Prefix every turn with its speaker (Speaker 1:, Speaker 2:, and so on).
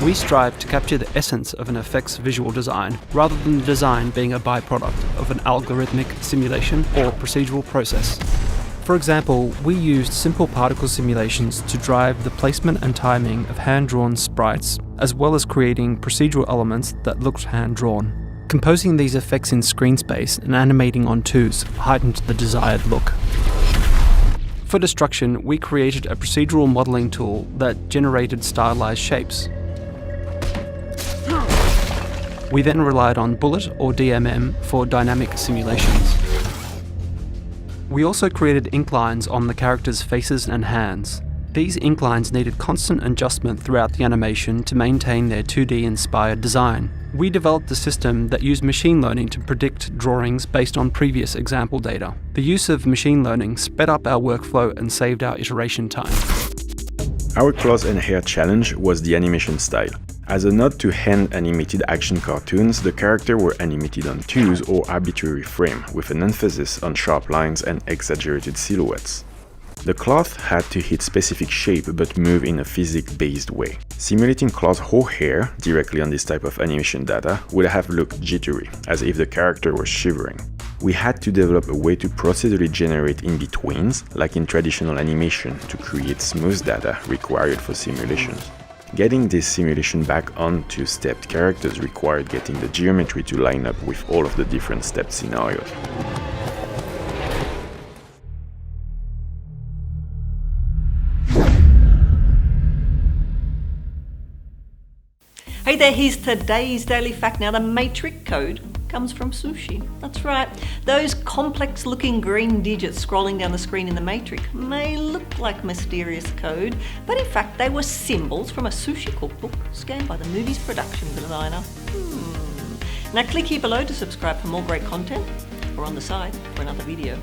Speaker 1: We strive to capture the essence of an effect's visual design, rather than the design being a byproduct of an algorithmic simulation or procedural process. For example, we used simple particle simulations to drive the placement and timing of hand-drawn sprites, as well as creating procedural elements that looked hand-drawn. Composing these effects in screen space and animating on twos heightened the desired look. For destruction, we created a procedural modeling tool that generated stylized shapes. We then relied on Bullet or DMM for dynamic simulations. We also created ink lines on the characters' faces and hands. These ink lines needed constant adjustment throughout the animation to maintain their 2D-inspired design. We developed a system that used machine learning to predict drawings based on previous example data. The use of machine learning sped up our workflow and saved our iteration time.
Speaker 2: Our clothes and hair challenge was the animation style. As a nod to hand-animated action cartoons, the characters were animated on twos or arbitrary frame, with an emphasis on sharp lines and exaggerated silhouettes. The cloth had to hit specific shape but move in a physics-based way. Simulating cloth or hair directly on this type of animation data would have looked jittery, as if the character was shivering. We had to develop a way to procedurally generate in-betweens, like in traditional animation, to create smooth data required for simulations. Getting this simulation back onto stepped characters required getting the geometry to line up with all of the different stepped scenarios.
Speaker 3: Hey there, here's today's Daily Fact. Now, the matrix code comes from sushi. That's right. Those complex looking green digits scrolling down the screen in the matrix may look like mysterious code, but in fact they were symbols from a sushi cookbook scanned by the movie's production designer. Now click here below to subscribe for more great content, or on the side for another video.